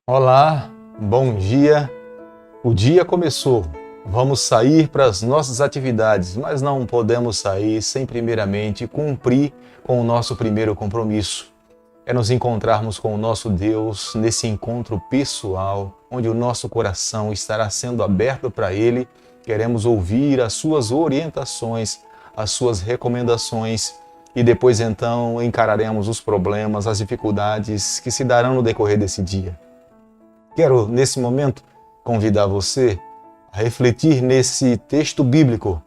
Olá, bom dia. O dia começou. Vamos sair para as nossas atividades, mas não podemos sair sem primeiramente cumprir com o nosso primeiro compromisso. É nos encontrarmos com o nosso Deus nesse encontro pessoal, onde o nosso coração estará sendo aberto para Ele. Queremos ouvir as suas orientações, as suas recomendações e depois então encararemos os problemas, as dificuldades que se darão no decorrer desse dia. Quero, nesse momento, convidar você a refletir nesse texto bíblico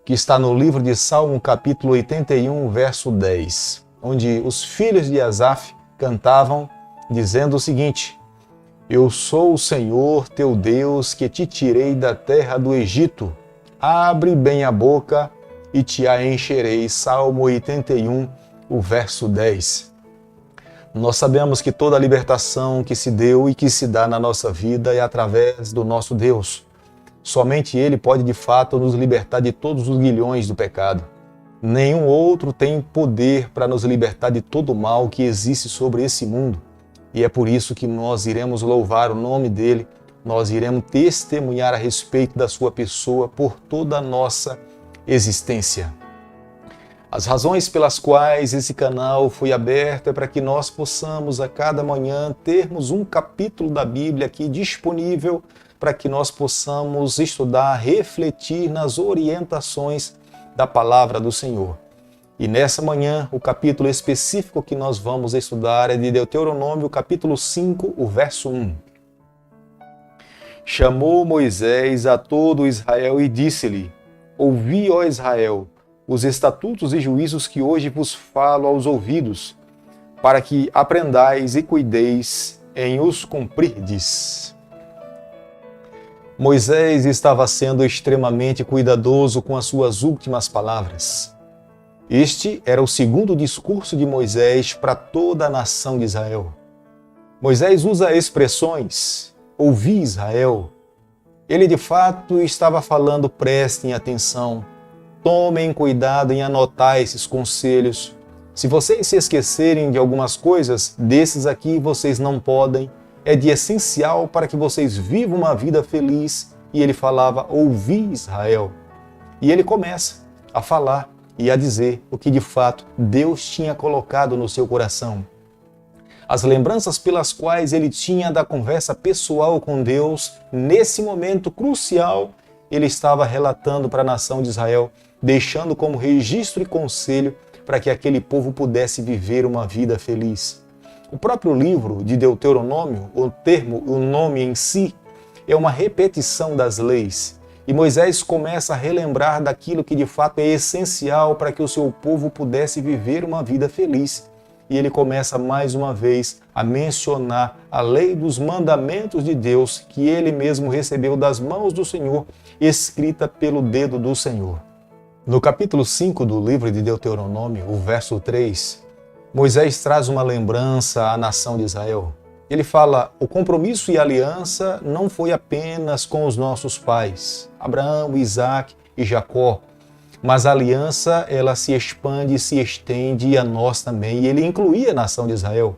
que está no livro de Salmo, capítulo 81, verso 10, onde os filhos de Asaf cantavam dizendo o seguinte: Eu sou o Senhor, teu Deus, que te tirei da terra do Egito. Abre bem a boca e te a encherei. Salmo 81, o verso 10. Nós sabemos que toda a libertação que se deu e que se dá na nossa vida é através do nosso Deus. Somente Ele pode de fato nos libertar de todos os grilhões do pecado. Nenhum outro tem poder para nos libertar de todo o mal que existe sobre esse mundo. E é por isso que nós iremos louvar o nome dEle, nós iremos testemunhar a respeito da sua pessoa por toda a nossa existência. As razões pelas quais esse canal foi aberto é para que nós possamos a cada manhã termos um capítulo da Bíblia aqui disponível para que nós possamos estudar, refletir nas orientações da palavra do Senhor. E nessa manhã, o capítulo específico que nós vamos estudar é de Deuteronômio, capítulo 5, o verso 1. Chamou Moisés a todo Israel e disse-lhe: Ouvi, ó Israel, os estatutos e juízos que hoje vos falo aos ouvidos, para que aprendais e cuideis em os cumprirdes. Moisés estava sendo extremamente cuidadoso com as suas últimas palavras. Este era o segundo discurso de Moisés para toda a nação de Israel. Moisés usa expressões, ouvi Israel. Ele de fato estava falando, prestem atenção. Tomem cuidado em anotar esses conselhos. Se vocês se esquecerem de algumas coisas, desses aqui vocês não podem. É de essencial para que vocês vivam uma vida feliz. E ele falava, ouvi Israel. E ele começa a falar e a dizer o que de fato Deus tinha colocado no seu coração. As lembranças pelas quais ele tinha da conversa pessoal com Deus, nesse momento crucial, ele estava relatando para a nação de Israel, deixando como registro e conselho para que aquele povo pudesse viver uma vida feliz. O próprio livro de Deuteronômio, o nome em si, é uma repetição das leis. E Moisés começa a relembrar daquilo que de fato é essencial para que o seu povo pudesse viver uma vida feliz. E ele começa mais uma vez a mencionar a lei dos mandamentos de Deus que ele mesmo recebeu das mãos do Senhor, escrita pelo dedo do Senhor. No capítulo 5 do livro de Deuteronômio, o verso 3, Moisés traz uma lembrança à nação de Israel. Ele fala, o compromisso e aliança não foi apenas com os nossos pais, Abraão, Isaac e Jacó, mas a aliança ela se expande e se estende a nós também, e ele incluía a nação de Israel.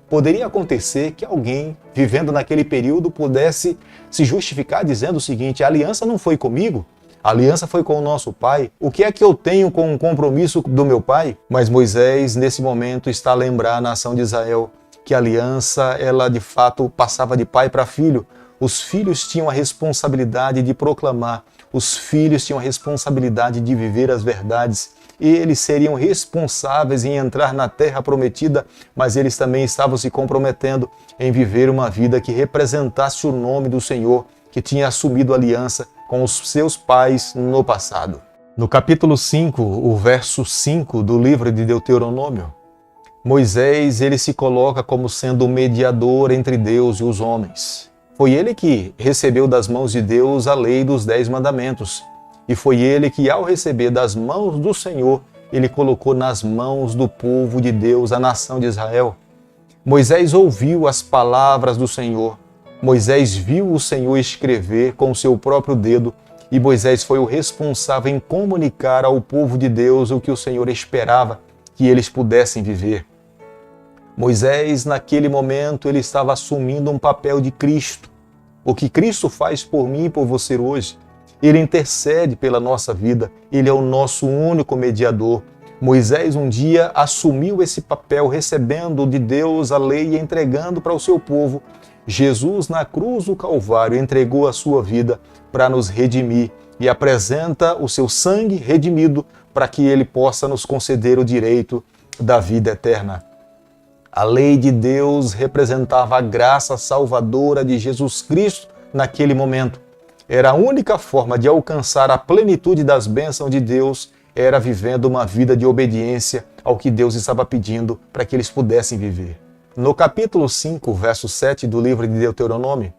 Poderia acontecer que alguém, vivendo naquele período, pudesse se justificar dizendo o seguinte, a aliança não foi comigo, a aliança foi com o nosso pai. O que é que eu tenho com o compromisso do meu pai? Mas Moisés, nesse momento, está a lembrar a nação de Israel que a aliança, ela de fato passava de pai para filho. Os filhos tinham a responsabilidade de proclamar, os filhos tinham a responsabilidade de viver as verdades. Eles seriam responsáveis em entrar na terra prometida, mas eles também estavam se comprometendo em viver uma vida que representasse o nome do Senhor, que tinha assumido aliança com os seus pais no passado. No capítulo 5, o verso 5 do livro de Deuteronômio, Moisés ele se coloca como sendo o mediador entre Deus e os homens. Foi ele que recebeu das mãos de Deus a lei dos 10 mandamentos. E foi ele que, ao receber das mãos do Senhor, ele colocou nas mãos do povo de Deus, a nação de Israel. Moisés ouviu as palavras do Senhor. Moisés viu o Senhor escrever com o seu próprio dedo e Moisés foi o responsável em comunicar ao povo de Deus o que o Senhor esperava que eles pudessem viver. Moisés, naquele momento, ele estava assumindo um papel de Cristo. O que Cristo faz por mim e por você hoje, ele intercede pela nossa vida, ele é o nosso único mediador. Moisés um dia assumiu esse papel, recebendo de Deus a lei e entregando para o seu povo. Jesus, na cruz do Calvário, entregou a sua vida para nos redimir e apresenta o seu sangue redimido para que ele possa nos conceder o direito da vida eterna. A lei de Deus representava a graça salvadora de Jesus Cristo naquele momento. Era a única forma de alcançar a plenitude das bênçãos de Deus, era vivendo uma vida de obediência ao que Deus estava pedindo para que eles pudessem viver. No capítulo 5, verso 7 do livro de Deuteronômio,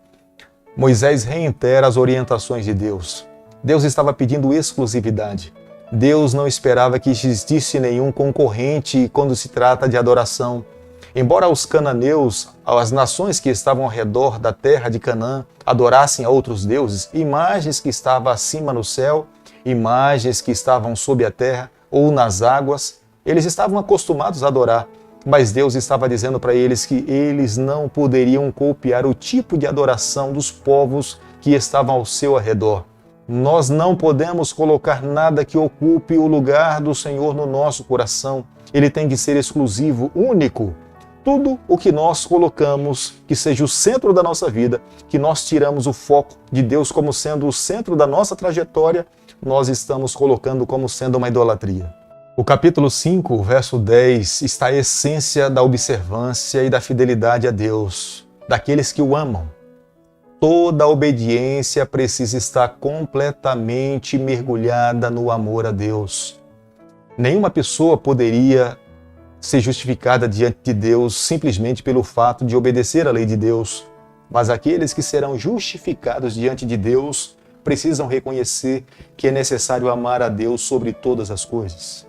Moisés reitera as orientações de Deus. Deus estava pedindo exclusividade. Deus não esperava que existisse nenhum concorrente quando se trata de adoração. Embora os cananeus, as nações que estavam ao redor da terra de Canaã, adorassem a outros deuses, imagens que estavam acima no céu, imagens que estavam sob a terra ou nas águas, eles estavam acostumados a adorar, mas Deus estava dizendo para eles que eles não poderiam copiar o tipo de adoração dos povos que estavam ao seu redor. Nós não podemos colocar nada que ocupe o lugar do Senhor no nosso coração. Ele tem que ser exclusivo, único. Tudo o que nós colocamos que seja o centro da nossa vida, que nós tiramos o foco de Deus como sendo o centro da nossa trajetória, nós estamos colocando como sendo uma idolatria. O capítulo 5, verso 10, está a essência da observância e da fidelidade a Deus, daqueles que o amam. Toda obediência precisa estar completamente mergulhada no amor a Deus. Nenhuma pessoa poderia ser justificada diante de Deus simplesmente pelo fato de obedecer à lei de Deus, mas aqueles que serão justificados diante de Deus precisam reconhecer que é necessário amar a Deus sobre todas as coisas.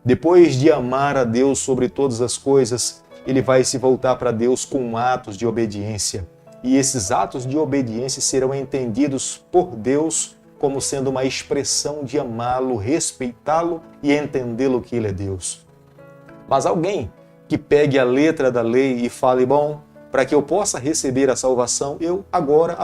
Depois de amar a Deus sobre todas as coisas, ele vai se voltar para Deus com atos de obediência. E esses atos de obediência serão entendidos por Deus como sendo uma expressão de amá-lo, respeitá-lo e entendê-lo que ele é Deus. Mas alguém que pegue a letra da lei e fale, bom, para que eu possa receber a salvação, eu agora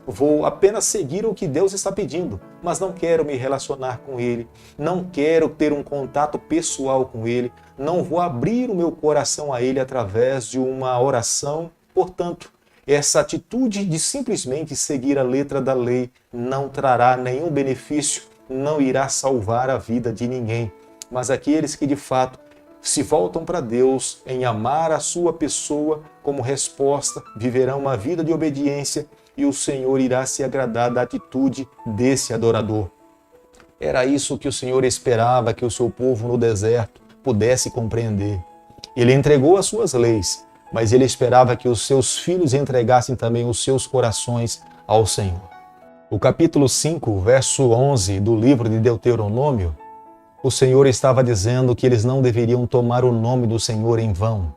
vou seguir o que Deus está pedindo, mas não quero me relacionar com Ele, não quero ter um contato pessoal com Ele, não vou abrir o meu coração a Ele através de uma oração. Portanto, essa atitude de simplesmente seguir a letra da lei não trará nenhum benefício, não irá salvar a vida de ninguém. Mas aqueles que de fato se voltam para Deus em amar a sua pessoa, como resposta, viverão uma vida de obediência e o Senhor irá se agradar da atitude desse adorador. Era isso que o Senhor esperava que o seu povo no deserto pudesse compreender. Ele entregou as suas leis, mas ele esperava que os seus filhos entregassem também os seus corações ao Senhor. O capítulo 5, verso 11 do livro de Deuteronômio, o Senhor estava dizendo que eles não deveriam tomar o nome do Senhor em vão.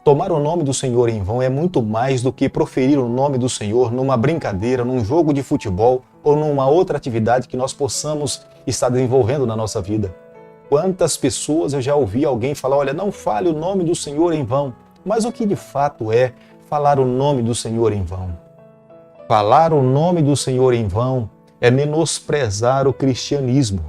Tomar o nome do Senhor em vão é muito mais do que proferir o nome do Senhor numa brincadeira, num jogo de futebol ou numa outra atividade que nós possamos estar desenvolvendo na nossa vida. Quantas pessoas eu já ouvi alguém falar, olha, não fale o nome do Senhor em vão. Mas o que de fato é falar o nome do Senhor em vão? Falar o nome do Senhor em vão é menosprezar o cristianismo.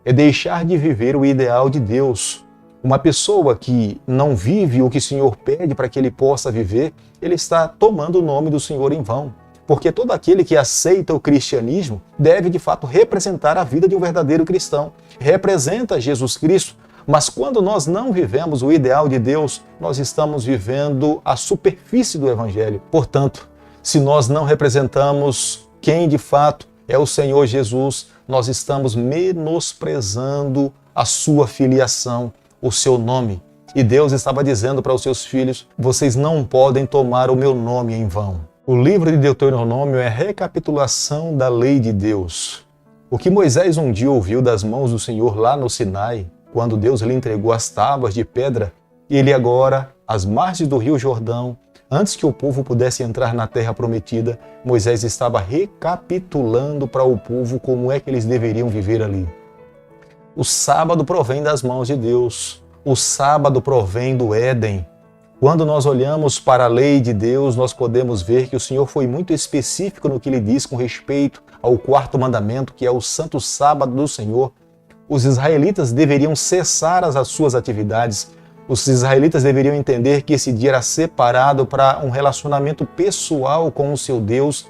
É deixar de viver o ideal de Deus. Uma pessoa que não vive o que o Senhor pede para que ele possa viver, ele está tomando o nome do Senhor em vão. Porque todo aquele que aceita o cristianismo deve, de fato, representar a vida de um verdadeiro cristão. Representa Jesus Cristo, mas quando nós não vivemos o ideal de Deus, nós estamos vivendo a superfície do Evangelho. Portanto, se nós não representamos quem de fato é o Senhor Jesus, nós estamos menosprezando a sua filiação, o seu nome. E Deus estava dizendo para os seus filhos, vocês não podem tomar o meu nome em vão. O livro de Deuteronômio é a recapitulação da lei de Deus. O que Moisés um dia ouviu das mãos do Senhor lá no Sinai, quando Deus lhe entregou as tábuas de pedra, ele agora, às margens do rio Jordão, antes que o povo pudesse entrar na terra prometida, Moisés estava recapitulando para o povo como é que eles deveriam viver ali. O sábado provém das mãos de Deus. O sábado provém do Éden. Quando nós olhamos para a lei de Deus, nós podemos ver que o Senhor foi muito específico no que ele diz com respeito ao quarto mandamento, que é o Santo Sábado do Senhor. Os israelitas deveriam cessar as suas atividades. Os israelitas deveriam entender que esse dia era separado para um relacionamento pessoal com o seu Deus.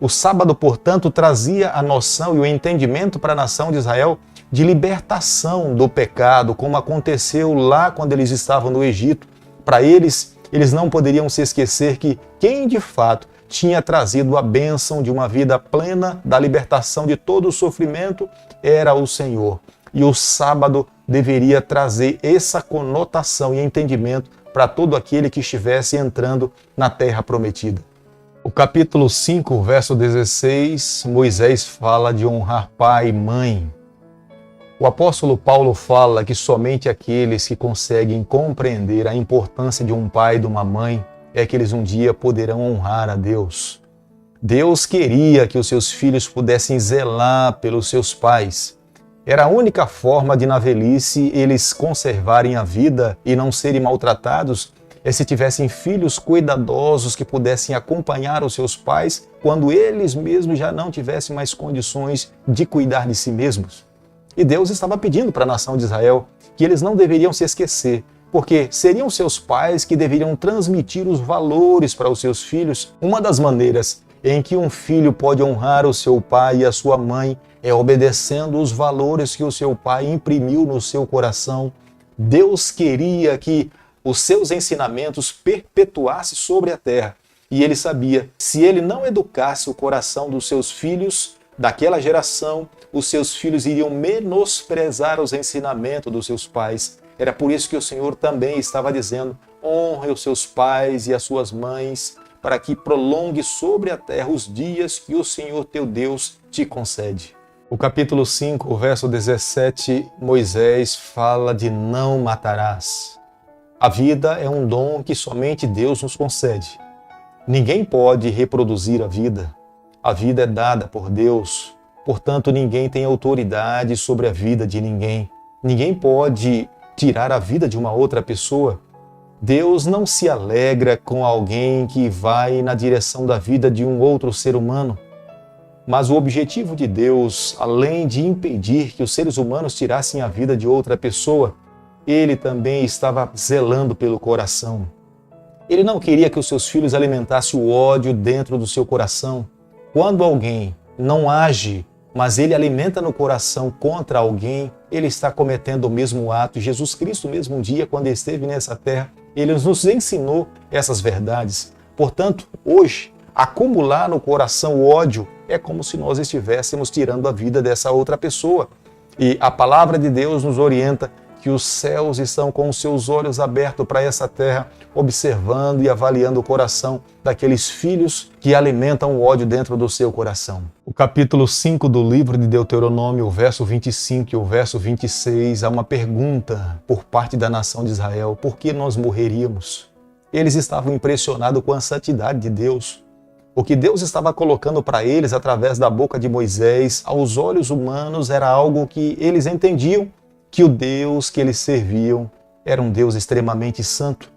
O sábado, portanto, trazia a noção e o entendimento para a nação de Israel de libertação do pecado, como aconteceu lá quando eles estavam no Egito. Para eles não poderiam se esquecer que quem de fato tinha trazido a bênção de uma vida plena, da libertação de todo o sofrimento, era o Senhor. E o sábado deveria trazer essa conotação e entendimento para todo aquele que estivesse entrando na terra prometida. O capítulo 5, verso 16, Moisés fala de honrar pai e mãe. O apóstolo Paulo fala que somente aqueles que conseguem compreender a importância de um pai e de uma mãe é que eles um dia poderão honrar a Deus. Deus queria que os seus filhos pudessem zelar pelos seus pais. Era a única forma de, na velhice, eles conservarem a vida e não serem maltratados, é se tivessem filhos cuidadosos que pudessem acompanhar os seus pais quando eles mesmos já não tivessem mais condições de cuidar de si mesmos. E Deus estava pedindo para a nação de Israel que eles não deveriam se esquecer, porque seriam seus pais que deveriam transmitir os valores para os seus filhos. Uma das maneiras em que um filho pode honrar o seu pai e a sua mãe é obedecendo os valores que o seu pai imprimiu no seu coração. Deus queria que os seus ensinamentos perpetuassem sobre a terra. E ele sabia, se ele não educasse o coração dos seus filhos, daquela geração, os seus filhos iriam menosprezar os ensinamentos dos seus pais. Era por isso que o Senhor também estava dizendo: honre os seus pais e as suas mães, para que prolongue sobre a terra os dias que o Senhor teu Deus te concede. O capítulo 5, verso 17, Moisés fala de não matarás. A vida é um dom que somente Deus nos concede. Ninguém pode reproduzir a vida. A vida é dada por Deus, portanto ninguém tem autoridade sobre a vida de ninguém. Ninguém pode tirar a vida de uma outra pessoa. Deus não se alegra com alguém que vai na direção da vida de um outro ser humano. Mas o objetivo de Deus, além de impedir que os seres humanos tirassem a vida de outra pessoa, Ele também estava zelando pelo coração. Ele não queria que os seus filhos alimentassem o ódio dentro do seu coração. Quando alguém não age, mas ele alimenta no coração contra alguém, ele está cometendo o mesmo ato. Jesus Cristo, mesmo um dia, quando esteve nessa terra, ele nos ensinou essas verdades. Portanto, hoje, acumular no coração o ódio é como se nós estivéssemos tirando a vida dessa outra pessoa. E a palavra de Deus nos orienta que os céus estão com os seus olhos abertos para essa terra, observando e avaliando o coração daqueles filhos que alimentam o ódio dentro do seu coração. O capítulo 5 do livro de Deuteronômio, o verso 25 e o verso 26, há uma pergunta por parte da nação de Israel: por que nós morreríamos? Eles estavam impressionados com a santidade de Deus. O que Deus estava colocando para eles através da boca de Moisés, aos olhos humanos, era algo que eles entendiam, que o Deus que eles serviam era um Deus extremamente santo.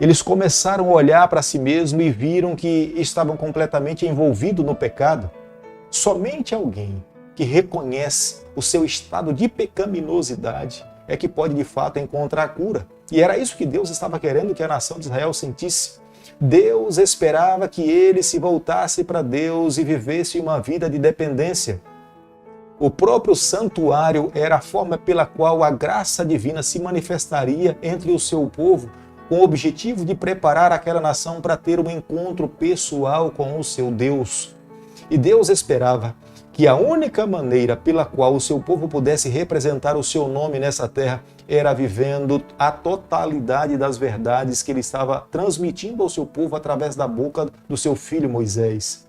Eles começaram a olhar para si mesmos e viram que estavam completamente envolvidos no pecado. Somente alguém que reconhece o seu estado de pecaminosidade é que pode de fato encontrar a cura. E era isso que Deus estava querendo que a nação de Israel sentisse. Deus esperava que eles se voltassem para Deus e vivessem uma vida de dependência. O próprio santuário era a forma pela qual a graça divina se manifestaria entre o seu povo, com o objetivo de preparar aquela nação para ter um encontro pessoal com o seu Deus. E Deus esperava que a única maneira pela qual o seu povo pudesse representar o seu nome nessa terra era vivendo a totalidade das verdades que ele estava transmitindo ao seu povo através da boca do seu filho Moisés.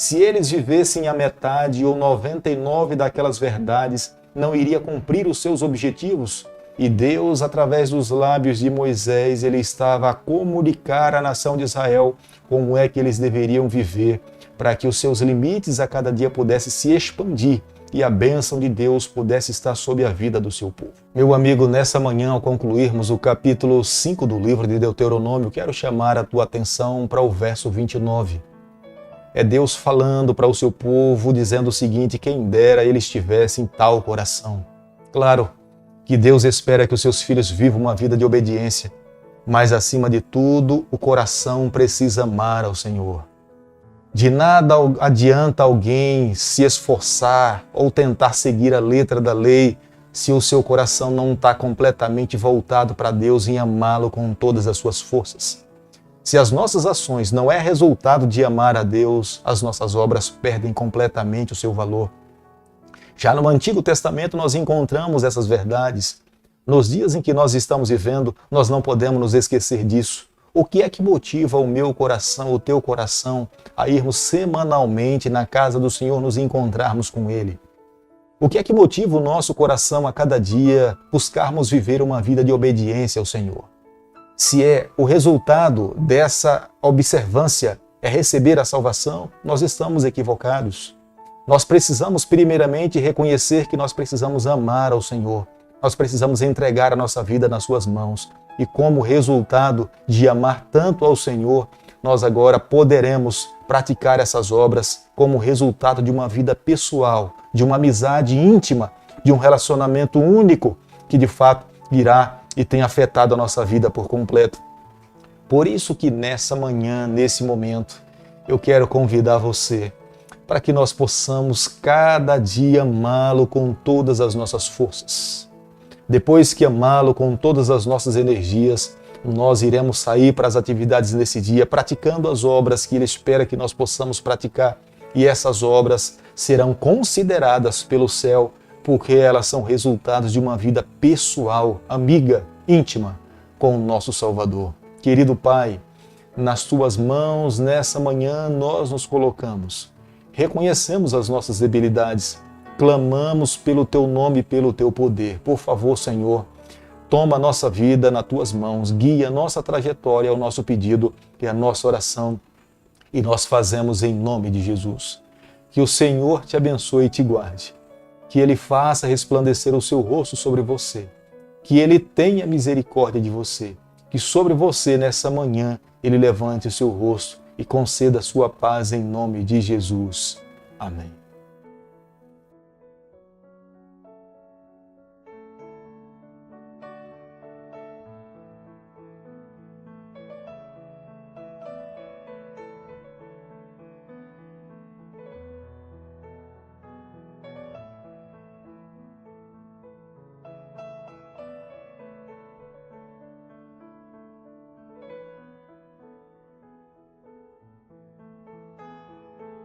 Se eles vivessem a metade ou 99 daquelas verdades, não iria cumprir os seus objetivos. E Deus, através dos lábios de Moisés, ele estava a comunicar à nação de Israel como é que eles deveriam viver, para que os seus limites a cada dia pudessem se expandir e a bênção de Deus pudesse estar sobre a vida do seu povo. Meu amigo, nessa manhã, ao concluirmos o capítulo 5 do livro de Deuteronômio, quero chamar a tua atenção para o verso 29. É Deus falando para o seu povo, dizendo o seguinte: quem dera eles tivessem tal coração. Claro que Deus espera que os seus filhos vivam uma vida de obediência, mas acima de tudo, o coração precisa amar ao Senhor. De nada adianta alguém se esforçar ou tentar seguir a letra da lei se o seu coração não está completamente voltado para Deus em amá-lo com todas as suas forças. Se as nossas ações não é resultado de amar a Deus, as nossas obras perdem completamente o seu valor. Já no Antigo Testamento nós encontramos essas verdades. Nos dias em que nós estamos vivendo, nós não podemos nos esquecer disso. O que é que motiva o meu coração, o teu coração, a irmos semanalmente na casa do Senhor, nos encontrarmos com Ele? O que é que motiva o nosso coração a cada dia buscarmos viver uma vida de obediência ao Senhor? Se é o resultado dessa observância é receber a salvação, nós estamos equivocados. Nós precisamos primeiramente reconhecer que nós precisamos amar ao Senhor. Nós precisamos entregar a nossa vida nas suas mãos. E como resultado de amar tanto ao Senhor, nós agora poderemos praticar essas obras como resultado de uma vida pessoal, de uma amizade íntima, de um relacionamento único que de fato irá e tem afetado a nossa vida por completo. Por isso que nessa manhã, nesse momento, eu quero convidar você para que nós possamos cada dia amá-lo com todas as nossas forças. Depois que amá-lo com todas as nossas energias, nós iremos sair para as atividades nesse dia, praticando as obras que Ele espera que nós possamos praticar. E essas obras serão consideradas pelo céu, porque elas são resultados de uma vida pessoal, amiga, íntima com o nosso Salvador. Querido Pai, nas Tuas mãos, nessa manhã, nós nos colocamos. Reconhecemos as nossas debilidades, clamamos pelo Teu nome e pelo Teu poder. Por favor, Senhor, toma a nossa vida nas Tuas mãos, guia a nossa trajetória, é o nosso pedido e a nossa oração, e nós fazemos em nome de Jesus. Que o Senhor te abençoe e te guarde, que Ele faça resplandecer o seu rosto sobre você, que Ele tenha misericórdia de você, que sobre você nessa manhã Ele levante o seu rosto e conceda a sua paz em nome de Jesus. Amém.